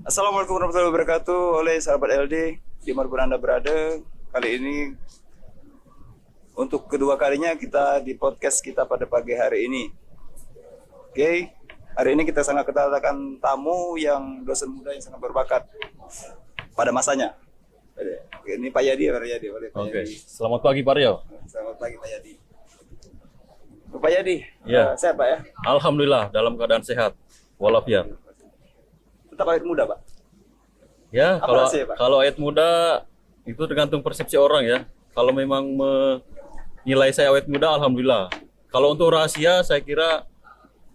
Assalamualaikum warahmatullahi wabarakatuh. Oleh sahabat LD dimanapun Anda berada, kali ini untuk kedua kalinya kita di podcast kita pada pagi hari ini. Oke, hari ini kita sangat kedatangan tamu yang dosen muda yang sangat berbakat pada masanya. Oke, ini Pak Yadi, boleh Pak Oke, Yadi. selamat pagi Pak Rio. Selamat pagi Pak Yadi. Pak Yadi, Ya. sehat Pak ya? Alhamdulillah dalam keadaan sehat walafiat. Tetap awet muda Pak. Ya, Apa rasanya, Pak? kalau awet muda itu tergantung persepsi orang ya. Kalau memang menilai saya awet muda, alhamdulillah. Kalau untuk rahasia, saya kira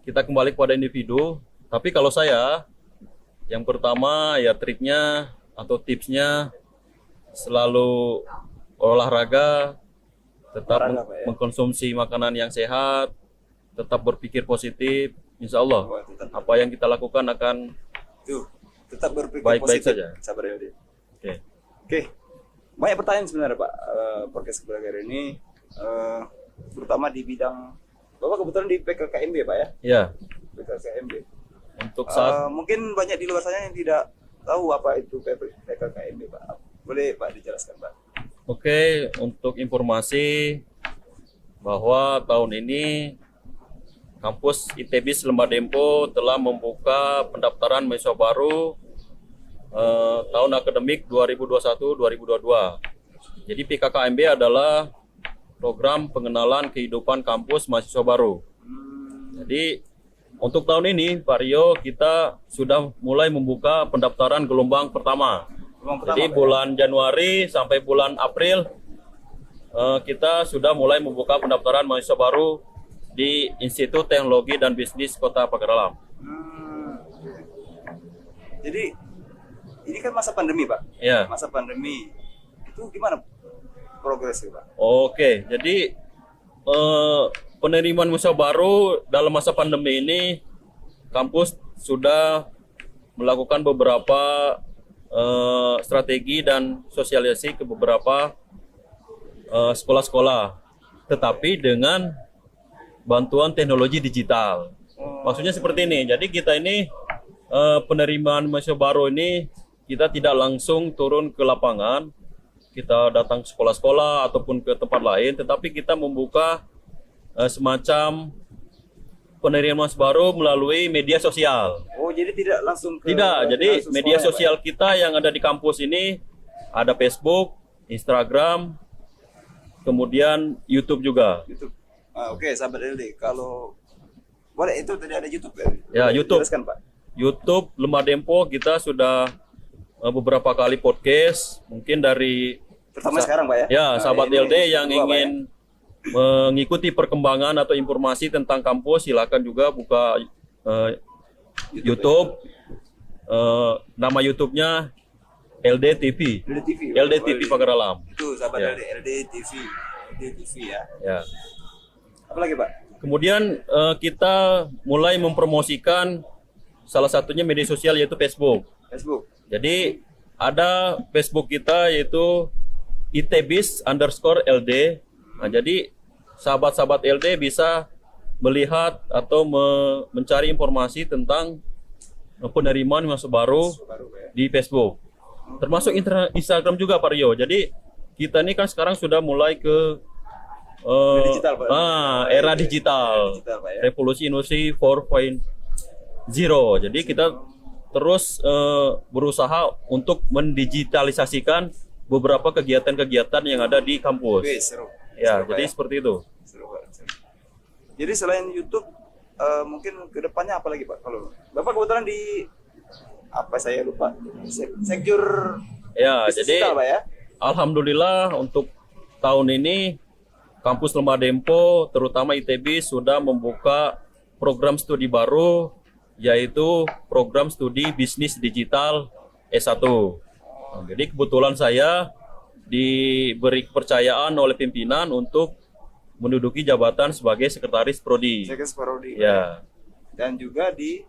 kita kembali kepada individu. Tapi kalau saya, yang pertama ya triknya atau tipsnya selalu olahraga, tetap Olahraga, Pak, ya? mengkonsumsi makanan yang sehat, tetap berpikir positif. Insya Allah, Wah, tetap. apa yang kita lakukan akan Tuh, tetap berpikir Baik-baik positif. saja. Sabar Yadi. oke. Oke, banyak pertanyaan sebenarnya Pak. Podcast keluarga ini, terutama di bidang, Bapak kebetulan di PKKMB Pak ya? Ya, PKKMB. untuk saat Mungkin banyak di luar sana yang tidak tahu apa itu PKKMB Pak. Boleh Pak dijelaskan Pak? Oke, untuk informasi bahwa tahun ini kampus ITB Lembah Dempo telah membuka pendaftaran mahasiswa baru tahun akademik 2021-2022. Jadi PKKMB adalah program pengenalan kehidupan kampus mahasiswa baru. Jadi untuk tahun ini Pak Rio kita sudah mulai membuka pendaftaran gelombang pertama. Jadi bulan Januari sampai bulan April kita sudah mulai membuka pendaftaran mahasiswa baru di Institut Teknologi dan Bisnis Kota Pagar Alam. Jadi ini kan masa pandemi Pak. Ya. Masa pandemi itu gimana progresnya Pak? Oke, jadi penerimaan mahasiswa baru dalam masa pandemi ini kampus sudah melakukan beberapa strategi dan sosialisasi ke beberapa sekolah-sekolah, tetapi dengan bantuan teknologi digital. Maksudnya seperti ini. Jadi kita ini penerimaan mahasiswa baru ini kita tidak langsung turun ke lapangan, kita datang ke sekolah-sekolah ataupun ke tempat lain, tetapi kita membuka semacam penerimaan mahasiswa baru melalui media sosial. Oh, jadi tidak langsung ke Tidak, jadi langsung media sekolah ya, Pak, sosial kita yang ada di kampus ini ada Facebook, Instagram, kemudian YouTube juga. YouTube. Oke, sahabat LD. Kalau boleh itu tadi ada YouTube ya? Ya, YouTube. Jelaskan Pak. YouTube Lembah Dempo kita sudah beberapa kali podcast, mungkin dari Terutama sekarang Pak ya? ya sahabat ini LD yang kedua, Pak, ingin mengikuti perkembangan atau informasi tentang kampus, silakan juga buka YouTube. Nama YouTube-nya LD TV. LD TV. LD TV Pagar Alam. Itu sahabat Ya. LD TV. LD TV ya. Ya. Apa lagi Pak? Kemudian kita mulai mempromosikan salah satunya media sosial yaitu Facebook. Facebook. Jadi ada Facebook kita yaitu ITBIS_LD. Nah, jadi sahabat-sahabat LD bisa melihat atau mencari informasi tentang penerimaan mahasiswa baru Baru Pak ya. di Facebook. Termasuk Instagram juga Pak Rio. Jadi kita ini kan sekarang sudah mulai ke Digital, Pak. era digital, Digital, Pak, ya. revolusi industri 4.0. Jadi kita terus berusaha untuk mendigitalisasikan beberapa kegiatan-kegiatan yang ada di kampus. Oke, seru. Ya, Seru, Pak, jadi ya. seperti itu. Seru Pak. Seru. Jadi selain YouTube mungkin kedepannya apa lagi Pak? Kalau Bapak kebetulan di apa saya lupa. Sekjur Ya, bisnis jadi digital, Pak ya. alhamdulillah untuk tahun ini kampus Lembah Dempo terutama ITB sudah membuka program studi baru yaitu program studi bisnis digital S1. Nah, jadi kebetulan saya diberi kepercayaan oleh pimpinan untuk menduduki jabatan sebagai sekretaris prodi. Sekretaris Prodi. Ya. Dan juga di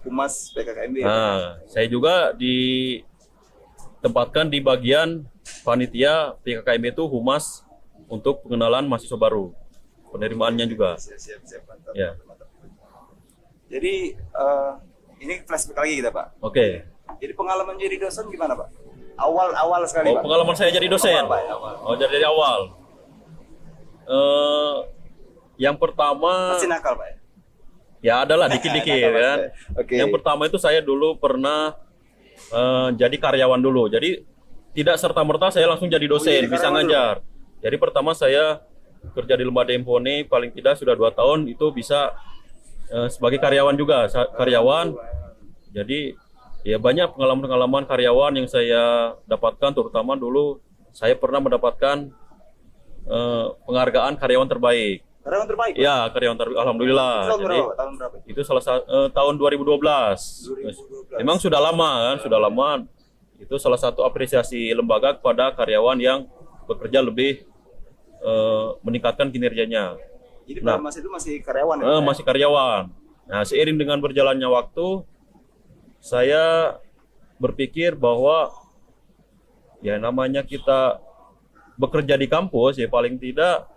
Humas PKKMB. ya, Pak? Nah, saya juga ditempatkan di bagian panitia PKKMB itu humas untuk pengenalan mahasiswa baru, penerimaannya juga. Siap, mantap. Ya. Mantap. Jadi ini flashback lagi kita Pak. Oke. Jadi pengalaman jadi dosen gimana Pak? Awal sekali Oh, Pak. pengalaman saya jadi dosen. Awal, Pak, awal. Oh, dari awal. Yang pertama Masih nakal Pak ya? ya adalah dikit-dikit Nakal, kan. Pak. Oke. Yang pertama itu saya dulu pernah jadi karyawan dulu. Jadi tidak serta-merta saya langsung jadi dosen, jadi bisa karyawan ngajar. Jadi pertama saya kerja di Lembaga Dempo ini paling tidak sudah 2 tahun itu bisa sebagai karyawan juga, karyawan. Jadi ya banyak pengalaman-pengalaman karyawan yang saya dapatkan, terutama dulu saya pernah mendapatkan penghargaan karyawan terbaik. Karyawan terbaik Pak? Ya, karyawan terbaik. Alhamdulillah. Tahun Jadi berapa? Tahun berapa? itu tahun 2012. 2012. Memang sudah lama kan, sudah lama. Itu salah satu apresiasi lembaga kepada karyawan yang bekerja lebih meningkatkan kinerjanya. Jadi Nah. pada masa itu masih karyawan ya? Pak, ya? Masih karyawan. Nah, seiring dengan berjalannya waktu, saya berpikir bahwa ya namanya kita bekerja di kampus ya paling tidak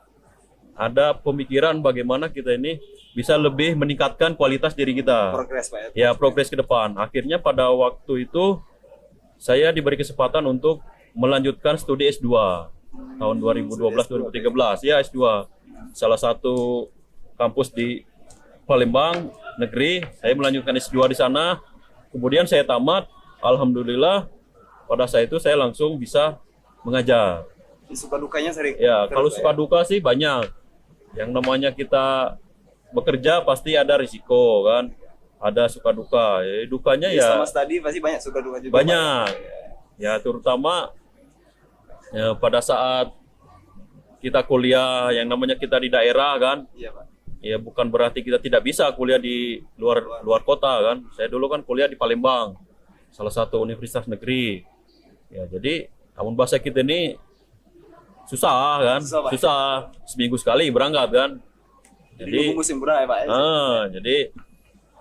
ada pemikiran bagaimana kita ini bisa lebih meningkatkan kualitas diri kita. Progres Pak ya? Ya, progres ke depan. Akhirnya pada waktu itu saya diberi kesempatan untuk melanjutkan studi S2 tahun 2012-2013. Ya, S2. Salah satu kampus di Palembang negeri, saya melanjutkan S2 di sana. Kemudian saya tamat, alhamdulillah pada saat itu saya langsung bisa mengajar. Suka dukanya sering? Ya, kalau Pak, suka duka sih banyak. Yang namanya kita bekerja pasti ada risiko kan, ada suka duka. Ya, dukanya Jadi ya sama tadi pasti banyak suka duka juga. banyak. Pak, ya? Ya, terutama ya, pada saat kita kuliah yang namanya kita di daerah kan, Iya Pak. ya bukan berarti kita tidak bisa kuliah di luar kota kan. Saya dulu kan kuliah di Palembang, salah satu universitas negeri. Ya, jadi namun bahasa kita ini susah kan, Susah, Pak. susah. Seminggu sekali berangkat kan. Jadi Jadi nunggu musim berapa ya Pak? jadi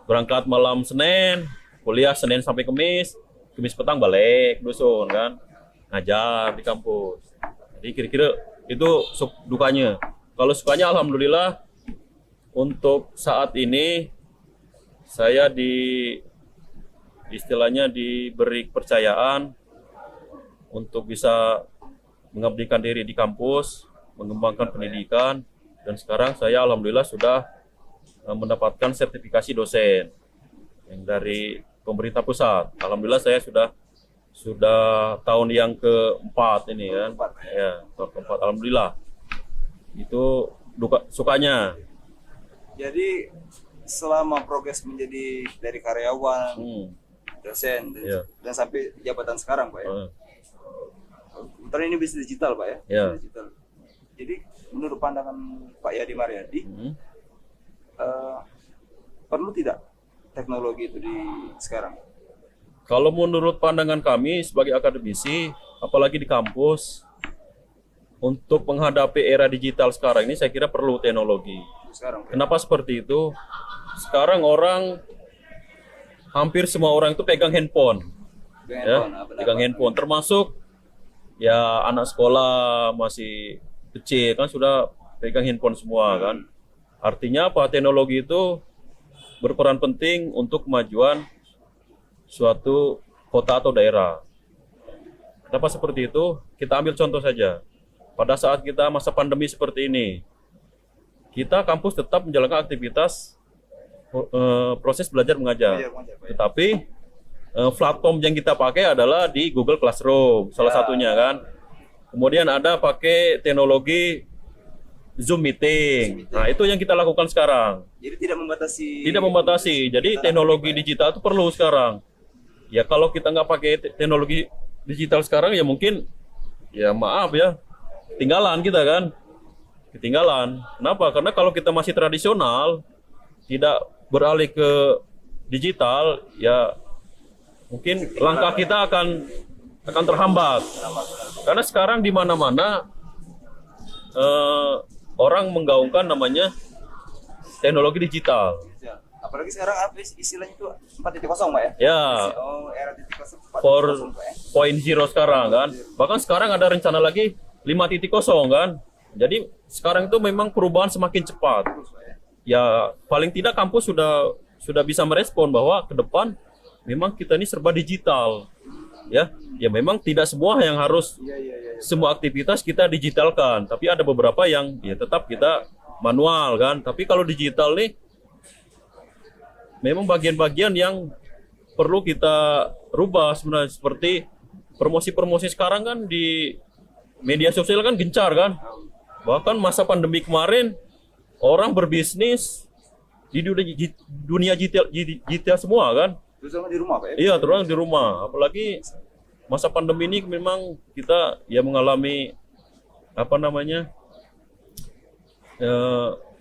berangkat malam Senin, kuliah Senin sampai Kamis, Kamis petang balik dusun kan, ngajar di kampus. Jadi kira-kira itu dukanya. Kalau sukanya alhamdulillah untuk saat ini saya istilahnya diberi kepercayaan untuk bisa mengabdikan diri di kampus, mengembangkan pendidikan, dan sekarang saya alhamdulillah sudah mendapatkan sertifikasi dosen yang dari pemerintah pusat. Alhamdulillah saya sudah tahun yang keempat ini kan. Ya, tahun keempat alhamdulillah. Itu sukanya. Jadi selama progres menjadi dari karyawan, dosen, Iya. dan sampai jabatan sekarang Pak ya? Kebetulan ini bisnis digital Pak ya? Ya. Bisnis digital. Jadi menurut pandangan Pak Yadi Mariadi, perlu tidak teknologi itu di sekarang? Kalau menurut pandangan kami sebagai akademisi, apalagi di kampus, untuk menghadapi era digital sekarang ini saya kira perlu teknologi. Sekarang Pak? Kenapa seperti itu? Sekarang hampir semua orang itu pegang handphone. Pegang handphone, termasuk ya anak sekolah masih kecil kan sudah pegang handphone semua kan. Artinya apa? Teknologi itu berperan penting untuk kemajuan suatu kota atau daerah. Kenapa seperti itu? Kita ambil contoh saja. Pada saat kita masa pandemi seperti ini, kita kampus tetap menjalankan aktivitas proses belajar mengajar. Tetapi platform yang kita pakai adalah di Google Classroom, salah satunya kan. Kemudian ada pakai teknologi Zoom meeting. Nah, itu yang kita lakukan sekarang. Jadi tidak membatasi. Tidak membatasi. Jadi teknologi digital itu perlu sekarang. Ya kalau kita nggak pakai teknologi digital sekarang ya mungkin ya maaf ya ketinggalan kita kan. Ketinggalan. Kenapa? Karena kalau kita masih tradisional, tidak beralih ke digital, ya mungkin langkah kita akan terhambat. Karena sekarang di mana-mana orang menggaungkan namanya teknologi digital. Ya. Apalagi sekarang apa istilahnya itu 4.0 Pak ya? Ya, Oh, era 4.0 Pak ya? 4.0 sekarang kan. Bahkan sekarang ada rencana lagi 5.0 kan. Jadi sekarang itu memang perubahan semakin cepat. Ya paling tidak kampus sudah bisa merespon bahwa ke depan memang kita ini serba digital. Ya, ya memang tidak semua yang harus Iya, iya, iya. semua aktivitas kita digitalkan, tapi ada beberapa yang ya tetap kita manual kan. Tapi kalau digital nih memang bagian-bagian yang perlu kita rubah sebenarnya, seperti promosi-promosi sekarang kan di media sosial kan gencar kan. Bahkan masa pandemi kemarin orang berbisnis di dunia digital semua kan. Terus sama di rumah, Pak ya? Iya, terus di rumah. Apalagi masa pandemi ini memang kita ya mengalami apa namanya?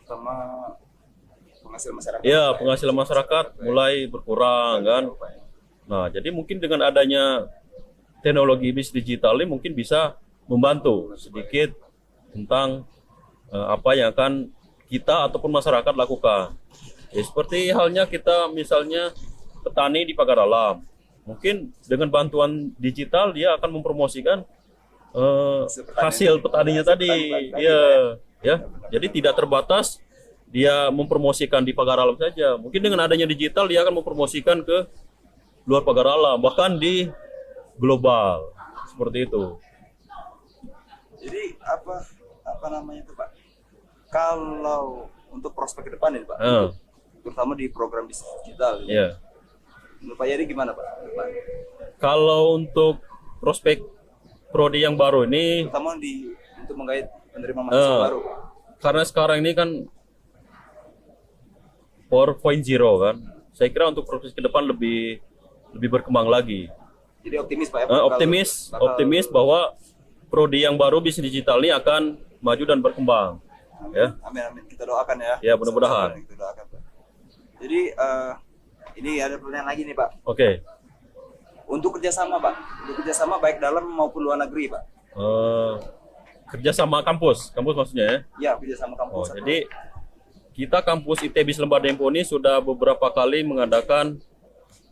Sama penghasil masyarakat. Ya, penghasilan masyarakat mulai berkurang kan. Nah, jadi mungkin dengan adanya teknologi bis digital ini mungkin bisa membantu sedikit tentang apa yang akan kita ataupun masyarakat lakukan. Ya, seperti halnya kita misalnya petani di pagar alam. Mungkin dengan bantuan digital dia akan mempromosikan hasil petaninya tadi. Iya, ya. Jadi tidak terbatas dia mempromosikan di pagar alam saja. Mungkin dengan adanya digital dia akan mempromosikan ke luar pagar alam, bahkan di global. Seperti itu. Jadi apa namanya itu, Pak? Kalau untuk prospek ke depan ini, Pak, terutama di program bisnis digital, Iya. menurut Pak Yeri gimana, Pak? Kalau untuk prospek prodi yang baru ini, Terutama untuk menggait penerima mahasiswa baru, Pak. karena sekarang ini kan 4.0 kan, saya kira untuk prospek ke depan lebih berkembang lagi. Jadi optimis, Pak ya? Optimis bahwa prodi yang baru bisnis digital ini akan maju dan berkembang. Ya. Amin, amin. Kita doakan ya. Ya, mudah-mudahan. Kita doakan, Pak. Jadi ini ada pertanyaan lagi nih, Pak. Oke. Untuk kerjasama, Pak. Untuk kerjasama baik dalam maupun luar negeri, Pak. Kerja sama kampus maksudnya ya. Ya, kerjasama kampus. Jadi kita kampus ITB Lembah Dempo ini sudah beberapa kali mengadakan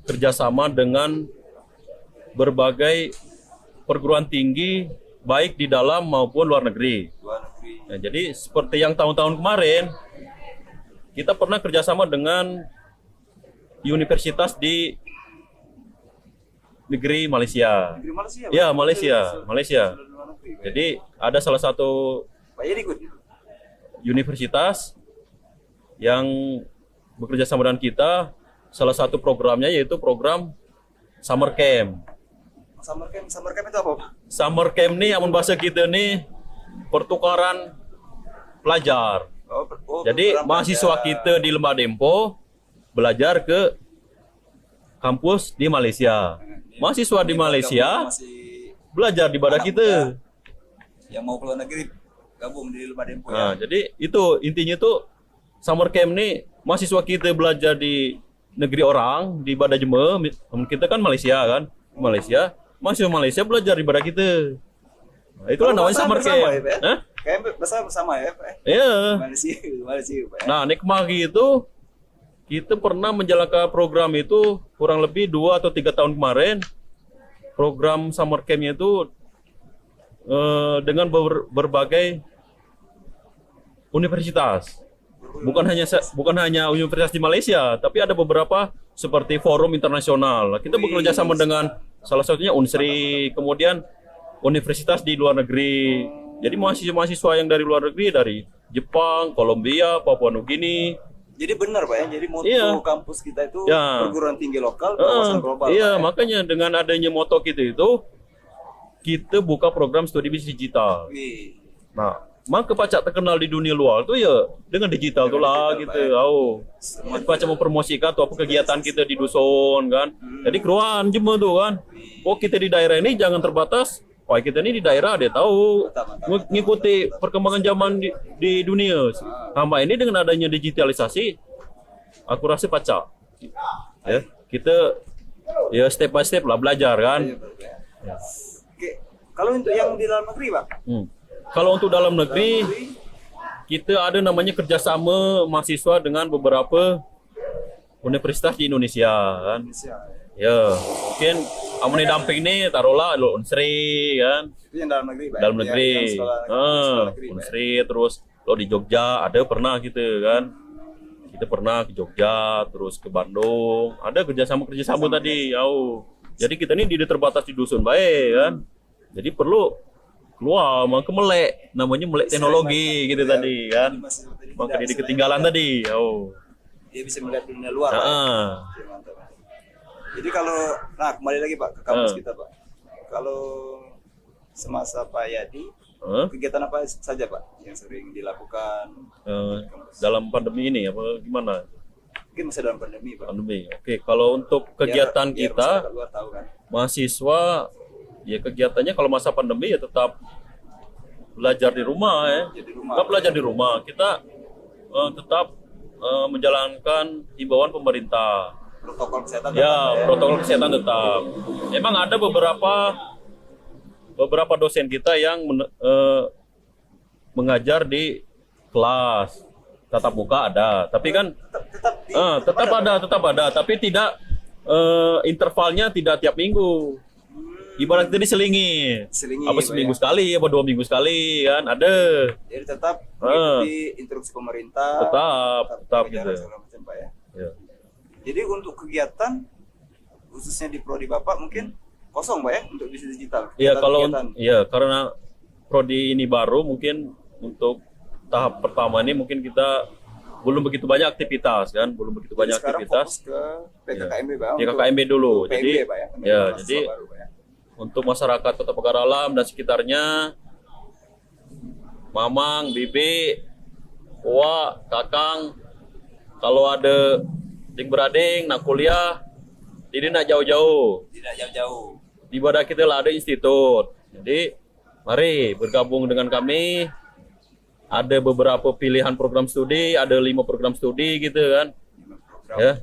kerjasama dengan berbagai perguruan tinggi baik di dalam maupun luar negeri. Luar negeri. Nah, jadi seperti yang tahun-tahun kemarin kita pernah kerjasama dengan universitas di negeri Malaysia. Negeri Malaysia, Pak? Ya, Malaysia. Sudah luar negeri, Pak. Jadi ada salah satu Pak Yeri ikut. universitas yang bekerja sama dengan kita. Salah satu programnya yaitu program Summer Camp. Summer camp itu apa, Pak? Summer Camp nih, amun bahasa kita nih pertukaran pelajar. Jadi program mahasiswa pelajar. kita di Lembah Dempo belajar ke kampus di Malaysia. Mahasiswa di Malaysia masih belajar di badak anak kita. muda yang mau ke luar negeri gabung di Lembah Dempo Nah, ya. jadi itu intinya tuh Summer Camp nih mahasiswa kita belajar di negeri orang di Bada Jema. Kita kan Malaysia kan, Malaysia. Mahasiswa Malaysia belajar di badak kita. Nah, itulah Kalau namanya Summer Camp. ya, Pak ya? Hah? Kayak bersama ya, Pak. Iya. Malaysia, Pak. Ya. Nah, Nikmagi itu kita pernah menjalankan program itu kurang lebih 2 atau 3 tahun kemarin. Program Summer Camp-nya itu dengan berbagai universitas. Bukan hanya universitas di Malaysia, tapi ada beberapa seperti forum internasional. Kita bekerja sama dengan salah satunya Unsri, kemudian universitas di luar negeri. Jadi mahasiswa yang dari luar negeri, dari Jepang, Kolombia, Papua Nugini. Jadi benar, Pak ya. Jadi moto Iya. kampus kita itu Ya. perguruan tinggi lokal, wawasan global. Iya, Pak, ya. makanya dengan adanya moto kita itu, kita buka program studi bisnis digital. Wih. Nah, maka Pacak terkenal di dunia luar tuh ya dengan digital tuh lah gitu. Pacak mempromosikan tuh apa kegiatan kita di dusun kan. Jadi keruan jema tuh kan. Oh, kita di daerah ini jangan terbatas. Wah, kita ini di daerah dia tahu mengikuti perkembangan zaman di dunia. Sama ini dengan adanya digitalisasi, aku rasa Pacak. Ya, kita ya step by step lah belajar kan. Iya, Pak, ya. Oke. Kalau untuk yang di dalam negeri, Pak. Kalau untuk dalam negeri, kita ada namanya kerjasama mahasiswa dengan beberapa universitas di Indonesia kan. Indonesia. Ya, mungkin Amuni Damping ini taruhlah lo Unsri kan, Itu yang dalam negeri, Pak. dalam Yang negeri. sekolah negeri, Pak. Unsri terus lo di Jogja ada pernah gitu kan. kita pernah ke Jogja, terus ke Bandung, ada kerjasama tadi. Jadi kita ini tidak terbatas di dusun baik kan. Jadi perlu keluar, ke melek, namanya melek teknologi gitu tadi kan. Maka jadi ketinggalan tadi. Dia bisa melihat dunia luar. Pak. Oke, mantap. Jadi kalau, kembali lagi Pak ke kampus kita Pak. Kalau semasa Pak Yadi, kegiatan apa saja Pak yang sering dilakukan dalam pandemi ini apa gimana? Mungkin masih dalam pandemi Pak. Oke, kalau untuk kegiatan Biar kita masyarakat luar tahu kan. mahasiswa, ya kegiatannya kalau masa pandemi ya tetap belajar di rumah ya. Tetap belajar di rumah. Kita tetap menjalankan himbauan pemerintah. Protokol kesehatan protokol kesehatan tetap. Emang ada beberapa dosen kita yang mengajar di kelas tatap muka ada, tapi kan tetap ada, tapi tidak intervalnya tidak tiap minggu. Ibarat itu diselingi. Apa seminggu sekali, apa 2 minggu sekali kan ada. Jadi tetap mengikuti instruksi pemerintah. Tetap gitu. Macam, Pak, ya. Jadi untuk kegiatan khususnya di prodi Bapak mungkin kosong Pak ya untuk bisnis digital. Karena prodi ini baru, mungkin untuk tahap pertama ini mungkin kita belum begitu banyak aktivitas kan, Sekarang fokus ke PKKMB Pak. PKKMB dulu. PMB, Jadi Pak, jadi baru, Pak, ya. Untuk masyarakat Kota Pagaralam dan sekitarnya, Mamang, Bibi, Wak, Kakang, kalau ada adik-beradik nak kuliah, jadi nak jauh-jauh. Tidak jauh-jauh. Di badan kita lah ada institut. Jadi mari bergabung dengan kami. Ada beberapa pilihan program studi, ada 5 program studi gitu kan. Ya.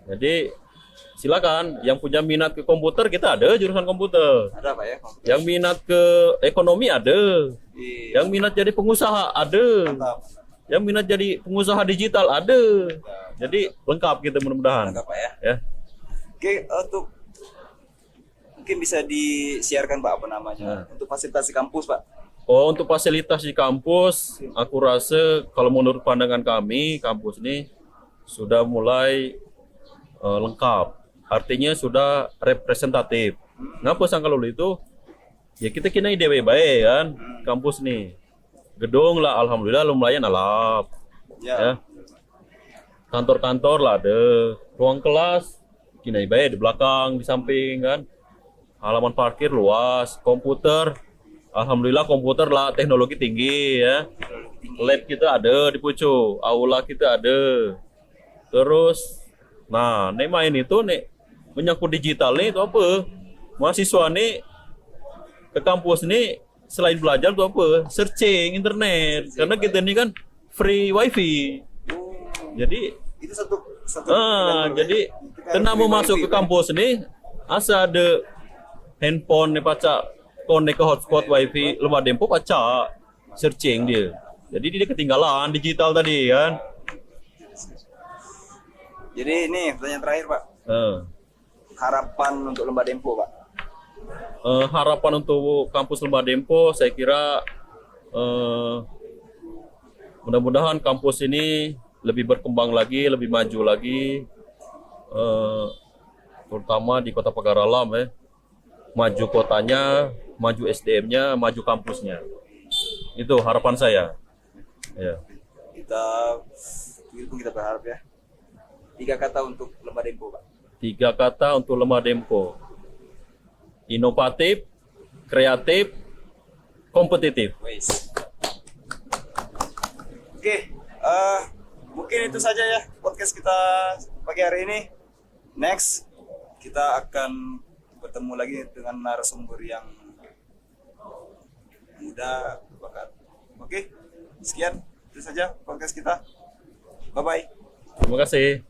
Jadi silakan yang punya minat ke komputer, kita ada jurusan komputer. Ada Pak ya komputer. Yang minat ke ekonomi ada. Yang minat jadi pengusaha ada. Mantap. Yang minat jadi pengusaha digital ada. Jadi lengkap kita mudah-mudahan. Lengkap Pak ya. Ya. Oke, untuk mungkin bisa disiarkan Pak apa namanya untuk fasilitas di kampus Pak. Untuk fasilitas di kampus, aku rasa kalau menurut pandangan kami, kampus ini sudah mulai lengkap. Artinya sudah representatif. Ngapa sangka lulu itu? Ya kita kena ide baik kan, kampus nih. Gedung lah, alhamdulillah lumayan alap. Ya. Kantor-kantor lah ada. Ruang kelas, kena baik di belakang, di samping kan. Halaman parkir luas, komputer. Alhamdulillah komputer lah teknologi tinggi ya. Lab kita ada di pucuk, aula kita ada. Terus, nih main itu nih menyangkut digital nih itu apa? Mahasiswa nih ke kampus nih selain belajar itu apa? Searching internet. Karena kita ini kan free wifi. Jadi itu satu jadi kena mau masuk ke kampus nih asa ada handphone nih pacar connect ke hotspot wifi lemah dempo pacar searching dia. Jadi dia ketinggalan digital tadi kan. Jadi ini pertanyaan terakhir Pak. Harapan untuk Lembah Dempo Pak. Harapan untuk kampus Lembah Dempo saya kira mudah-mudahan kampus ini lebih berkembang lagi, lebih maju lagi, terutama di Kota Pagaralam ya. Maju kotanya, maju SDM-nya, maju kampusnya. Itu harapan saya. Ya. Kita berharap ya. 3 kata untuk Lembah Dempo Pak. 3 kata untuk Lembah Dempo. Inovatif, kreatif, kompetitif. Oke, mungkin itu saja ya podcast kita pagi hari ini. Next, kita akan bertemu lagi dengan narasumber yang muda, berbakat. Oke, sekian itu saja podcast kita. Bye-bye. Terima kasih.